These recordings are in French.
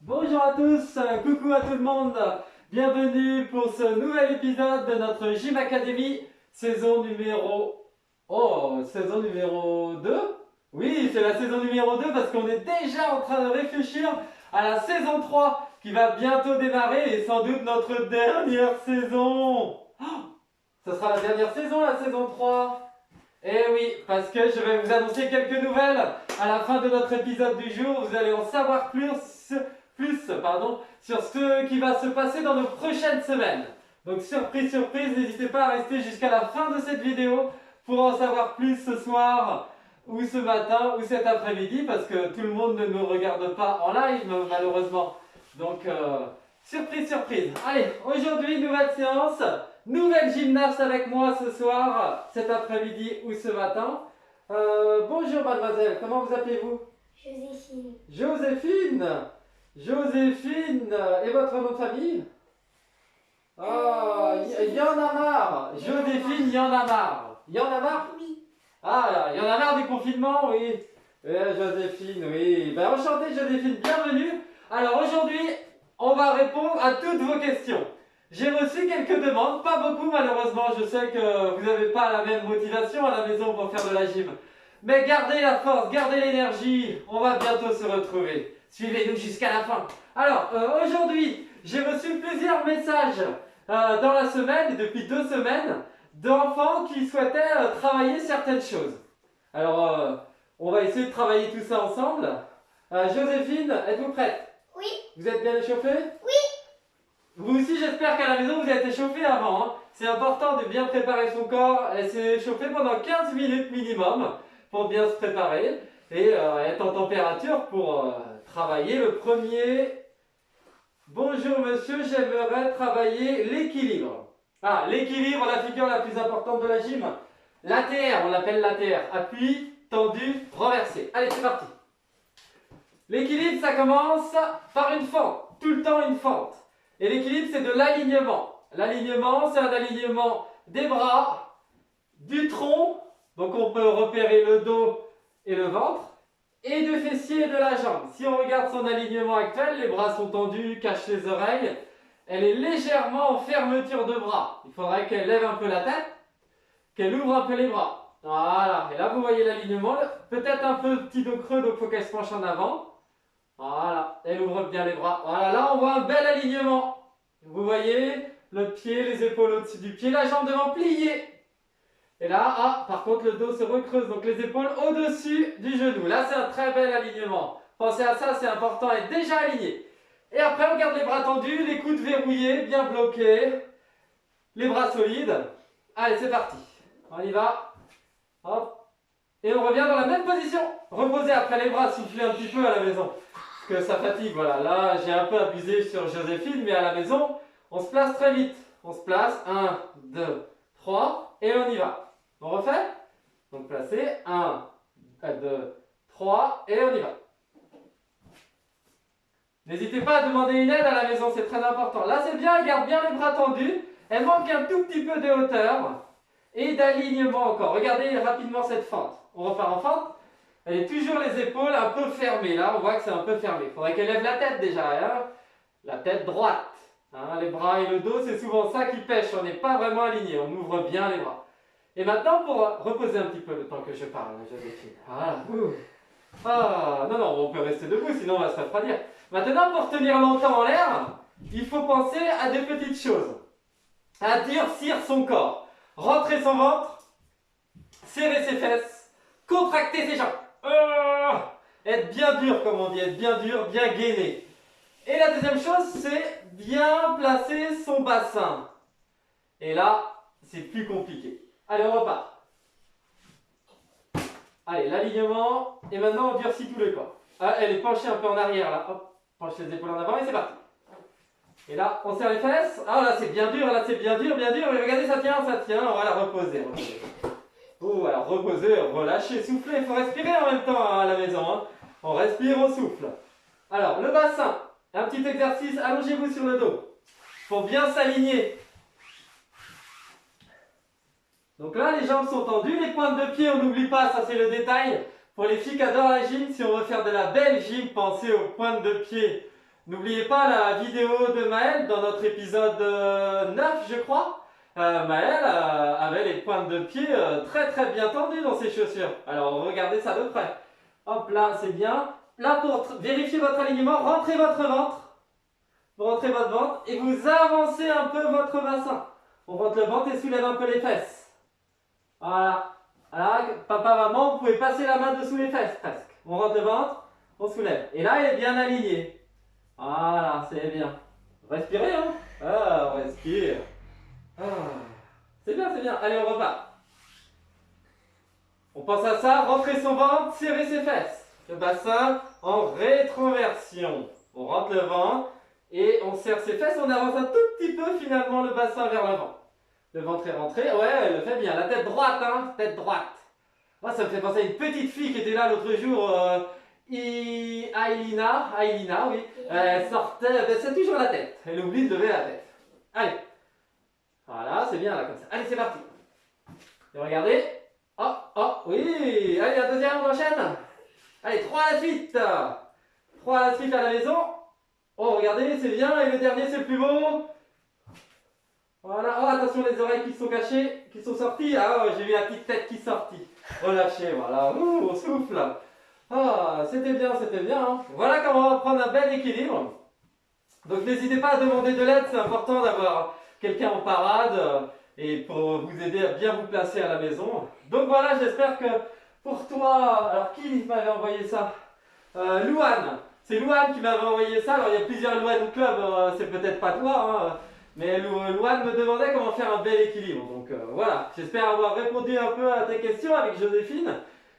Bonjour à tous, coucou à tout le monde, bienvenue pour ce nouvel épisode de notre Gym Academy, saison numéro... saison numéro 2. Oui, c'est la saison numéro 2 parce qu'on est déjà en train de réfléchir à la saison 3 qui va bientôt démarrer et sans doute notre dernière saison. Ce sera la dernière saison, la saison 3. Eh oui, parce que je vais vous annoncer quelques nouvelles à la fin de notre épisode du jour. Vous allez en savoir plus sur ce qui va se passer dans nos prochaines semaines. Donc surprise, surprise, n'hésitez pas à rester jusqu'à la fin de cette vidéo pour en savoir plus ce soir, ou ce matin, ou cet après-midi, parce que tout le monde ne nous regarde pas en live malheureusement. Donc surprise, surprise. Allez, aujourd'hui, nouvelle séance. Nouvelle gymnaste avec moi ce soir, cet après-midi ou ce matin. Bonjour mademoiselle, comment vous appelez-vous? Joséphine. Joséphine. Joséphine, et votre nom de famille? Ah, y en a marre. Joséphine, y en a marre. Y en a marre? Oui. Ah, y en a marre du confinement, oui. Joséphine, oui. Ben, enchantée Joséphine, bienvenue. Alors aujourd'hui, on va répondre à toutes vos questions. J'ai reçu quelques demandes, pas beaucoup malheureusement, je sais que vous n'avez pas la même motivation à la maison pour faire de la gym. Mais gardez la force, gardez l'énergie, on va bientôt se retrouver. Suivez-nous jusqu'à la fin. Alors, aujourd'hui, j'ai reçu plusieurs messages dans la semaine, et depuis 2 semaines, d'enfants qui souhaitaient travailler certaines choses. Alors, on va essayer de travailler tout ça ensemble. Joséphine, êtes-vous prête? Oui. Vous êtes bien échauffée? Oui. Vous aussi, j'espère qu'à la maison, vous êtes échauffé avant. Hein. C'est important de bien préparer son corps et s'échauffer pendant 15 minutes minimum pour bien se préparer et être en température pour travailler le premier. Bonjour monsieur, j'aimerais travailler l'équilibre. Ah, l'équilibre, la figure la plus importante de la gym. L'ATR, on l'appelle l'ATR. Appui, tendu, renversé. Allez, c'est parti. L'équilibre, ça commence par une fente. Tout le temps une fente. Et l'équilibre, c'est de l'alignement. L'alignement, c'est un alignement des bras, du tronc, donc on peut repérer le dos et le ventre, et du fessier et de la jambe. Si on regarde son alignement actuel, les bras sont tendus, cachent les oreilles, elle est légèrement en fermeture de bras. Il faudrait qu'elle lève un peu la tête, qu'elle ouvre un peu les bras. Voilà, et là vous voyez l'alignement, peut-être un peu petit dos creux, donc il faut qu'elle se penche en avant. Voilà, elle ouvre bien les bras. Voilà, là on voit un bel alignement. Vous voyez, le pied, les épaules au-dessus du pied, la jambe devant pliée. Et là, par contre le dos se recreuse, donc les épaules au-dessus du genou. Là c'est un très bel alignement. Pensez à ça, c'est important, être déjà aligné. Et après on garde les bras tendus, les coudes verrouillés, bien bloqués. Les bras solides. Allez, c'est parti. On y va. Hop. Et on revient dans la même position. Reposez après les bras, soufflez un petit peu à la maison. Que ça fatigue, voilà. Là, j'ai un peu abusé sur Joséphine, mais à la maison, on se place très vite. On se place, 1, 2, 3, et on y va. On refait? Donc, placez, 1, 2, 3, et on y va. N'hésitez pas à demander une aide à la maison, c'est très important. Là, c'est bien, elle garde bien les bras tendus. Elle manque un tout petit peu de hauteur et d'alignement encore. Regardez rapidement cette fente. On repart en fente. Elle est toujours les épaules un peu fermées. Là, on voit que c'est un peu fermé. Il faudrait qu'elle lève la tête déjà. Hein, la tête droite. Hein, les bras et le dos, c'est souvent ça qui pêche. On n'est pas vraiment aligné. On ouvre bien les bras. Et maintenant, pour reposer un petit peu le temps que je parle, Joséphine. Voilà. Ah, non, on peut rester debout, sinon on va se refroidir. Maintenant, pour tenir longtemps en l'air, il faut penser à des petites choses. À durcir son corps. Rentrer son ventre. Serrer ses fesses. Contracter ses jambes. Être bien dur, comme on dit, être bien dur, bien gainé. Et la deuxième chose, c'est bien placer son bassin. Et là, c'est plus compliqué. Allez, on repart. Allez, l'alignement. Et maintenant, on durcit tout le corps. Ah, elle est penchée un peu en arrière, là. Hop, penche les épaules en avant et c'est parti. Et là, on serre les fesses. Ah, là, c'est bien dur, là, c'est bien dur, bien dur. Et regardez, ça tient. On va la reposer. Oh, alors reposez, relâchez, soufflez, il faut respirer en même temps à la maison. Hein. On respire, on souffle. Alors, le bassin, un petit exercice, allongez-vous sur le dos pour bien s'aligner. Donc là, les jambes sont tendues, les pointes de pied, on n'oublie pas, ça c'est le détail. Pour les filles qui adorent la gym, si on veut faire de la belle gym, pensez aux pointes de pied N'oubliez pas la vidéo de Maëlle dans notre épisode 9, je crois. Maëlle avait les pointes de pied très très bien tendues dans ses chaussures. Alors regardez ça de près. Hop là, c'est bien. Là, pour vérifier votre alignement, rentrez votre ventre. Vous rentrez votre ventre et vous avancez un peu votre bassin. On rentre le ventre et soulève un peu les fesses. Voilà. Voilà, papa, maman, vous pouvez passer la main dessous les fesses presque. On rentre le ventre, on soulève. Et là, il est bien aligné. Voilà, c'est bien. Respirez, hein. Ah, on respire. Ah. C'est bien, c'est bien. Allez, on repart. On pense à ça, rentrer son ventre, serrer ses fesses. Le bassin en rétroversion. On rentre le ventre et on serre ses fesses. On avance un tout petit peu finalement le bassin vers l'avant. Le ventre est rentré. Ouais, elle le fait bien. La tête droite, hein. Tête droite. Moi, ça me fait penser à une petite fille qui était là l'autre jour. Ailina, oui. Elle sortait, elle baissait toujours la tête. Elle oublie de lever la tête. Allez. Voilà, c'est bien là comme ça. Allez, c'est parti. Et regardez. Oh, oh, oui. Allez, la deuxième, on enchaîne. Allez, 3 à la suite. 3 à la suite à la maison. Oh, regardez, c'est bien. Et le dernier, c'est le plus beau. Voilà. Oh, attention, les oreilles qui sont cachées, qui sont sorties. Ah, oh, j'ai vu la petite tête qui est sortie. Relâchez, voilà. Ouh, on souffle. Ah, c'était bien, c'était bien. Hein. Voilà comment on va prendre un bel équilibre. Donc, n'hésitez pas à demander de l'aide. C'est important d'avoir quelqu'un en parade et pour vous aider à bien vous placer à la maison. Donc, voilà, j'espère que pour toi... Alors, qui m'avait envoyé ça Louane. C'est Louane qui m'avait envoyé ça. Alors, il y a plusieurs Louane Club. C'est peut-être pas toi, hein. Mais Louane me demandait comment faire un bel équilibre. Donc voilà, j'espère avoir répondu un peu à tes questions avec Joséphine.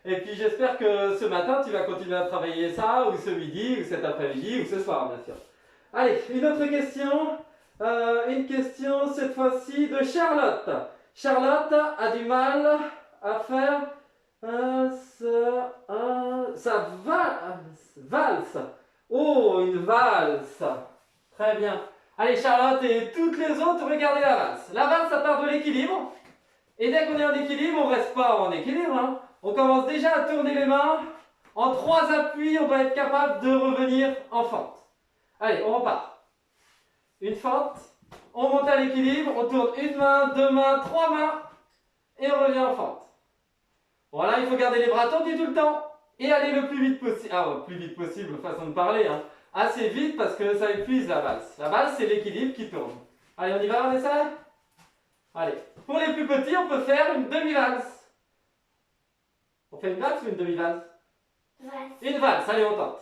Et puis j'espère que ce matin, tu vas continuer à travailler ça, ou ce midi, ou cet après-midi, ou ce soir, bien sûr. Allez, une autre question. Une question cette fois-ci de Charlotte. Charlotte a du mal à faire sa valse. Oh, une valse. Très bien. Allez Charlotte et toutes les autres, regardez la valse. La valse, ça part de l'équilibre. Et dès qu'on est en équilibre, on ne reste pas en équilibre. Hein. On commence déjà à tourner les mains. En 3 appuis, on doit être capable de revenir en fente. Allez, on repart. Une fente. On monte à l'équilibre. On tourne une main, 2 mains, 3 mains. Et on revient en fente. Voilà, il faut garder les bras tendus tout le temps. Et aller le plus vite possible. Ah, plus vite possible, façon de parler. Hein. Assez vite parce que ça épuise la valse. La valse, c'est l'équilibre qui tourne. Allez, on y va, on essaie. Allez. Pour les plus petits, on peut faire une demi-valse. On fait une valse ou une demi-valse? Une valse, allez, on tente.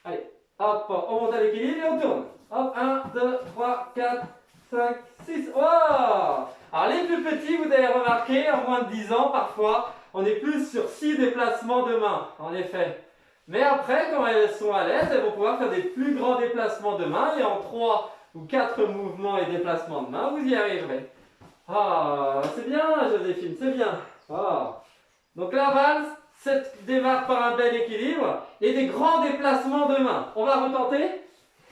Allez, hop, on monte à l'équilibre et on tourne. Hop, 1, 2, 3, 4, 5, 6. Oh! Alors, les plus petits, vous avez remarqué, en moins de 10 ans, parfois, on est plus sur 6 déplacements de main, en effet. Mais après, quand elles sont à l'aise, elles vont pouvoir faire des plus grands déplacements de main. Et en 3 ou 4 mouvements et déplacements de main, vous y arriverez. Ah, c'est bien, Joséphine, c'est bien. Ah. Donc la valse démarre par un bel équilibre et des grands déplacements de main. On va retenter.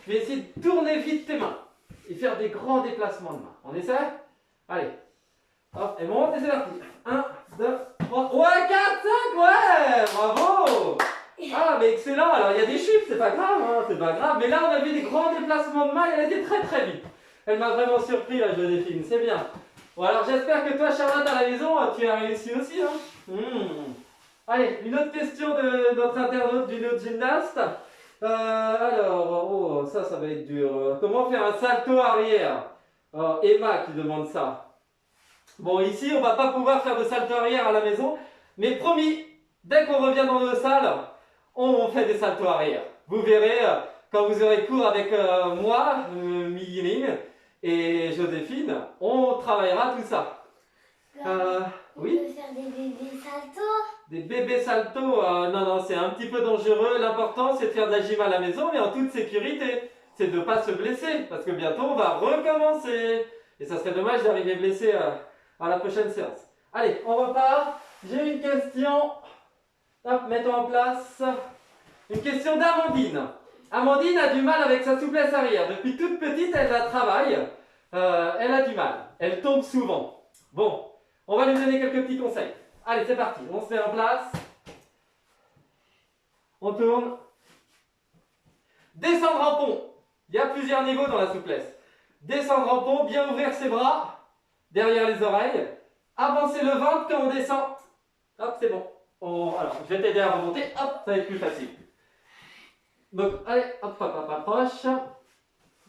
Je vais essayer de tourner vite tes mains et faire des grands déplacements de main. On essaie? Allez. Hop, et monte et c'est parti. 1, 2, 3. Ouais, 4, 5, ouais, bravo. Ah, mais excellent, alors il y a des chutes, c'est pas grave, hein, c'est pas grave. Mais là, on a vu des grands déplacements de main, elle a été très très vite. Elle m'a vraiment surpris, la Joséphine, c'est bien. Bon, alors j'espère que toi, Charlotte, à la maison, tu as réussi aussi. Hein. Allez, une autre question de notre internaute, d'une autre gymnaste. Alors, oh, ça va être dur. Comment faire un salto arrière? Oh, Emma qui demande ça. Bon, ici, on va pas pouvoir faire de salto arrière à la maison, mais promis, dès qu'on revient dans nos salles, on fait des saltos arrière. Vous verrez, quand vous aurez cours avec moi, Miyeline et Joséphine, on travaillera tout ça. Oui. On peut faire des bébés saltos. Des bébés saltos, non, c'est un petit peu dangereux. L'important, c'est de faire de la gym à la maison, mais en toute sécurité. C'est de ne pas se blesser, parce que bientôt, on va recommencer. Et ça serait dommage d'arriver blessé à la prochaine séance. Allez, on repart. J'ai une question. Hop, mettons en place. Une question d'Amandine. Amandine a du mal avec sa souplesse arrière. Depuis toute petite, elle la travaille. Elle a du mal. Elle tombe souvent. Bon, on va lui donner quelques petits conseils. Allez, c'est parti. On se met en place. On tourne. Descendre en pont. Il y a plusieurs niveaux dans la souplesse. Descendre en pont, bien ouvrir ses bras derrière les oreilles. Avancer le ventre quand on descend. Hop, c'est bon. Alors, je vais t'aider à remonter. Hop, ça va être plus facile. Donc, allez, hop, hop, hop, approche.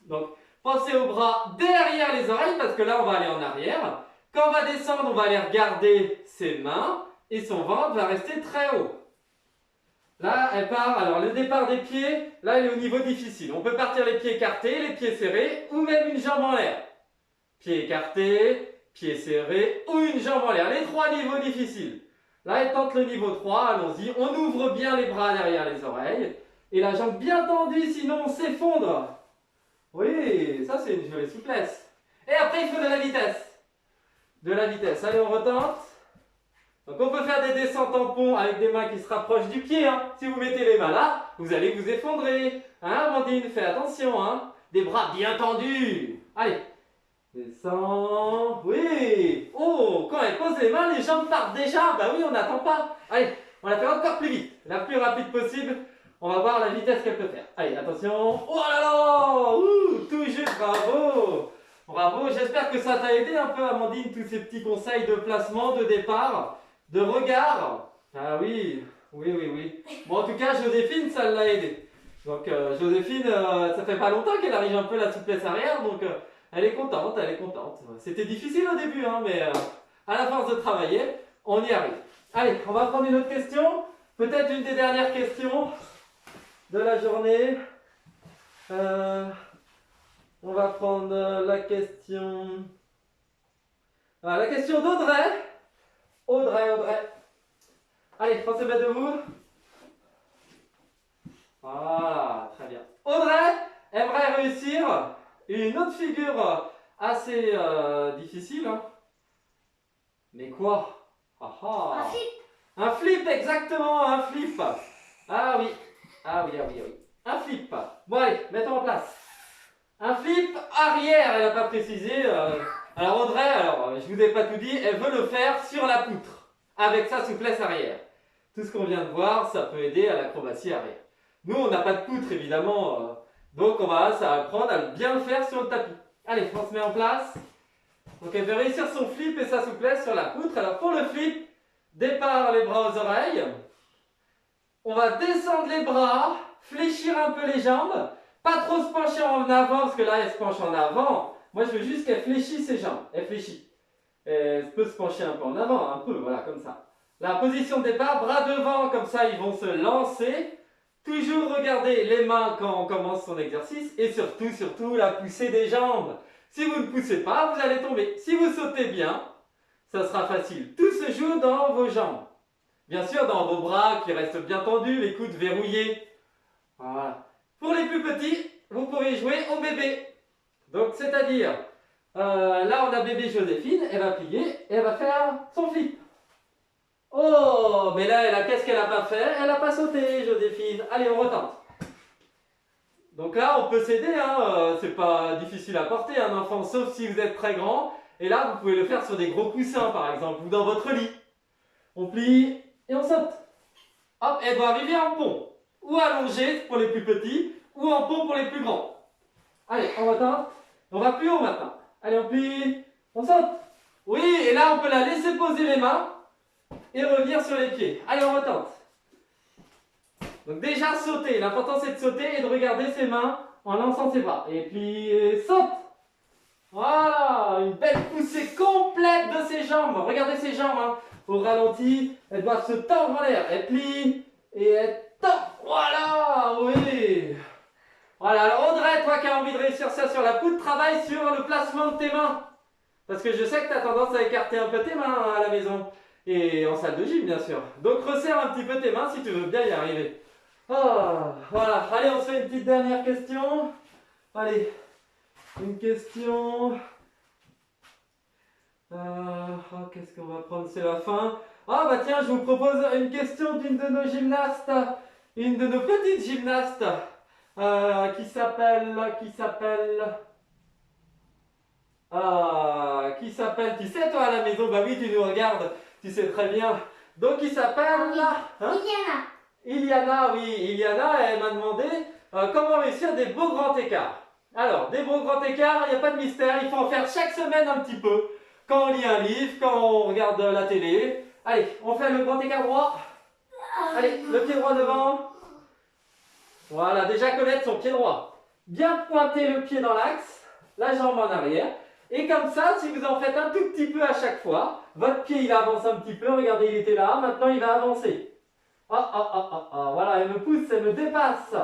Donc, pensez aux bras derrière les oreilles parce que là, on va aller en arrière. Quand on va descendre, on va aller regarder ses mains et son ventre va rester très haut. Là, elle part. Alors, le départ des pieds, là, elle est au niveau difficile. On peut partir les pieds écartés, les pieds serrés ou même une jambe en l'air. Pieds écartés, pieds serrés ou une jambe en l'air. Les trois niveaux difficiles. Là, elle tente le niveau 3. Allons-y. On ouvre bien les bras derrière les oreilles. Et la jambe bien tendue, sinon on s'effondre. Oui, ça c'est une jolie souplesse. Et après, il faut de la vitesse. De la vitesse. Allez, on retente. Donc on peut faire des descentes en pont avec des mains qui se rapprochent du pied. Hein. Si vous mettez les mains là, vous allez vous effondrer. Hein, Amandine, fais attention. Hein. Des bras bien tendus. Allez. Descends. Oui. Oh, quand elle pose les mains, les jambes partent déjà. Bah oui, on n'attend pas. Allez, on la fait encore plus vite. La plus rapide possible. On va voir la vitesse qu'elle peut faire. Allez, attention. Oh là là. Tout juste, bravo. Bravo, j'espère que ça t'a aidé un peu, Amandine, tous ces petits conseils de placement, de départ, de regard. Ah oui, oui. Bon, en tout cas, Joséphine, ça l'a aidé. Donc, Joséphine, ça fait pas longtemps qu'elle arrive un peu la souplesse arrière, donc elle est contente, elle est contente. C'était difficile au début, hein, mais à la force de travailler, on y arrive. Allez, on va prendre une autre question. Peut-être une des dernières questions de la journée. On va prendre la question. La question d'Audrey. Audrey. Allez, pensez bien debout. Voilà, très bien. Audrey aimerait réussir une autre figure assez difficile. Hein. Mais quoi? Un flip. Un flip, exactement, un flip. Ah oui. Un flip. Bon allez, mettons en place. Un flip arrière, elle n'a pas précisé. Alors Audrey, je vous ai pas tout dit, elle veut le faire sur la poutre, avec sa souplesse arrière. Tout ce qu'on vient de voir, ça peut aider à l'acrobatie arrière. Nous, on n'a pas de poutre évidemment, donc ça va apprendre à bien le faire sur le tapis. Allez, on se met en place. Donc elle veut réussir son flip et sa souplesse sur la poutre. Alors pour le flip, départ les bras aux oreilles. On va descendre les bras, fléchir un peu les jambes. Pas trop se pencher en avant, parce que là, elle se penche en avant. Moi, je veux juste qu'elle fléchisse ses jambes. Elle fléchit. Elle peut se pencher un peu en avant, un peu, voilà, comme ça. La position de départ, bras devant, comme ça, ils vont se lancer. Toujours regarder les mains quand on commence son exercice. Et surtout, la poussée des jambes. Si vous ne poussez pas, vous allez tomber. Si vous sautez bien, ça sera facile. Tout se joue dans vos jambes. Bien sûr, dans vos bras qui restent bien tendus, les coudes verrouillés. Voilà. Pour les plus petits, vous pourrez jouer au bébé. Donc, c'est-à-dire, là, on a bébé Joséphine, elle va plier et elle va faire son flip. Oh, mais là, qu'est-ce qu'elle n'a pas fait? Elle n'a pas sauté, Joséphine. Allez, on retente. Donc là, on peut s'aider, hein, c'est pas difficile à porter un enfant, sauf si vous êtes très grand. Et là, vous pouvez le faire sur des gros coussins, par exemple, ou dans votre lit. On plie et on saute. Hop, elle doit arriver en pont. Ou allongée pour les plus petits, ou en pont pour les plus grands. Allez, on retente. On va plus haut maintenant. Allez, on plie, on saute. Oui, et là, on peut la laisser poser les mains et revenir sur les pieds. Allez, on retente. Donc déjà, sauter. L'important, c'est de sauter et de regarder ses mains en lançant ses bras. Et puis, saute. Voilà, une belle poussée complète de ses jambes. Regardez ses jambes, hein. Au ralenti, elles doivent se tordre en l'air. Elle plie et elle tord. Voilà, oui. Voilà, alors Audrey, toi qui as envie de réussir ça sur la poutre, travaille sur le placement de tes mains. Parce que je sais que tu as tendance à écarter un peu tes mains à la maison. Et en salle de gym, bien sûr. Donc resserre un petit peu tes mains si tu veux bien y arriver. Oh, voilà, allez, on se fait une petite dernière question. Allez, une question. Qu'est-ce qu'on va prendre? C'est la fin. Ah bah tiens, je vous propose une question d'une de nos gymnastes. Une de nos petites gymnastes. Qui s'appelle, tu sais toi à la maison, bah oui tu nous regardes, tu sais très bien. Donc il s'appelle, Iliana. Iliana, oui, Iliana, elle m'a demandé comment réussir des beaux grands écarts. Alors, des bons grands écarts, il n'y a pas de mystère, il faut en faire chaque semaine un petit peu. Quand on lit un livre, quand on regarde la télé. Allez, on fait le grand écart droit. Allez, le pied droit devant. Voilà, déjà connaître son pied droit. Bien pointer le pied dans l'axe, la jambe en arrière. Et comme ça, si vous en faites un tout petit peu à chaque fois, votre pied il avance un petit peu, regardez il était là, maintenant il va avancer. Voilà, elle me pousse, elle me dépasse.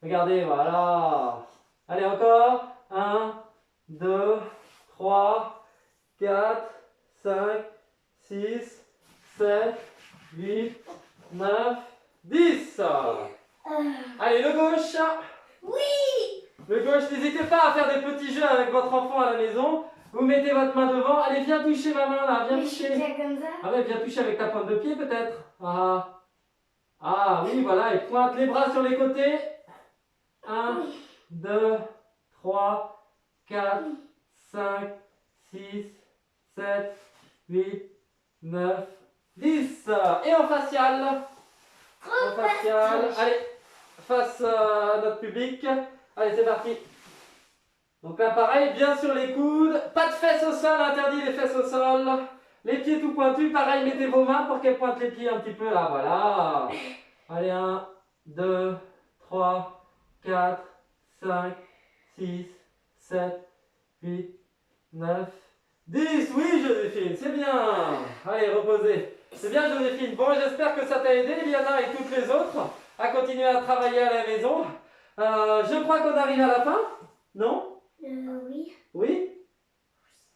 Regardez, voilà. Allez encore, 1, 2, 3, 4, 5, 6, 7, 8, 9, 10. Allez, le gauche. Oui. Le gauche, n'hésitez pas à faire des petits jeux avec votre enfant à la maison. Vous mettez votre main devant. Allez, viens toucher ma main là, viens Mais je suis toucher. déjà comme ça. Ah ouais, viens toucher avec ta pointe de pied peut-être. Ah oui, voilà, et pointe les bras sur les côtés. 1, 2, 3, 4, 5, 6, 7, 8, 9, 10. Et en facial. En facial. Allez, face à notre public. Allez, c'est parti. Donc là, pareil, bien sur les coudes. Pas de fesses au sol, interdit les fesses au sol. Les pieds tout pointus, pareil, mettez vos mains pour qu'elles pointent les pieds un petit peu là, voilà. Allez, 1, 2, 3, 4, 5, 6, 7, 8, 9, 10. Oui, Joséphine, c'est bien. Allez, reposez. C'est bien, Joséphine. Bon, j'espère que ça t'a aidé, Liana et toutes les autres, à continuer à travailler à la maison. Je crois qu'on arrive à la fin, non? Oui. Oui?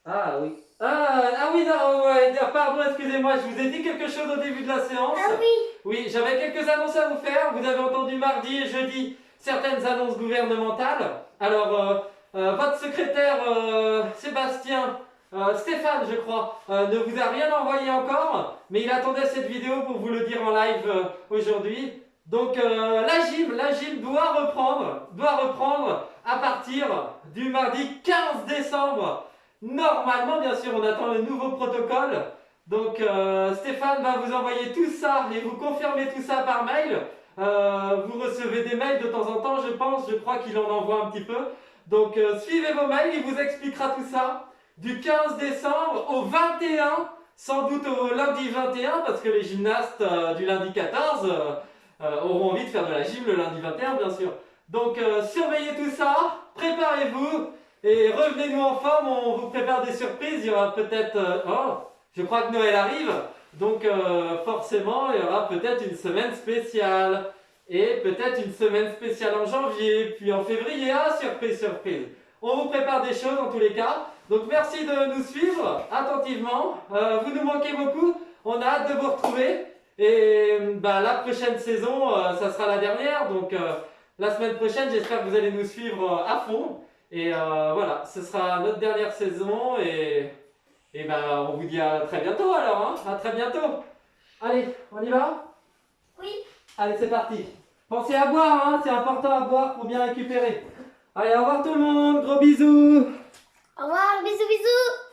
Ah oui. Oui, non, ouais, pardon, excusez-moi, je vous ai dit quelque chose au début de la séance. Ah oui. Oui, j'avais quelques annonces à vous faire. Vous avez entendu mardi et jeudi certaines annonces gouvernementales. Alors, votre secrétaire Sébastien, Stéphane, je crois, ne vous a rien envoyé encore, mais il attendait cette vidéo pour vous le dire en live aujourd'hui. Donc, la gym doit reprendre à partir du mardi 15 décembre. Normalement, bien sûr, on attend le nouveau protocole. Donc Stéphane va vous envoyer tout ça et vous confirmer tout ça par mail. Vous recevez des mails de temps en temps, je pense, je crois qu'il en envoie un petit peu. Donc suivez vos mails, il vous expliquera tout ça. Du 15 décembre au 21, sans doute au lundi 21, parce que les gymnastes du lundi 14 auront envie de faire de la gym le lundi 21, bien sûr. Donc surveillez tout ça, préparez-vous et revenez-nous en forme, on vous prépare des surprises. Il y aura peut-être... je crois que Noël arrive, donc forcément il y aura peut-être une semaine spéciale. Et peut-être une semaine spéciale en janvier, puis en février, surprise, surprise. On vous prépare des choses en tous les cas. Donc merci de nous suivre attentivement. Vous nous manquez beaucoup, on a hâte de vous retrouver. Et la prochaine saison, ça sera la dernière. Donc la semaine prochaine, j'espère que vous allez nous suivre à fond. Et voilà, ce sera notre dernière saison. Et on vous dit à très bientôt alors, hein. À très bientôt. Allez, on y va? Oui. Allez, c'est parti. Pensez à boire, hein, c'est important à boire pour bien récupérer. Allez, au revoir tout le monde, gros bisous. Au revoir, bisous, bisous.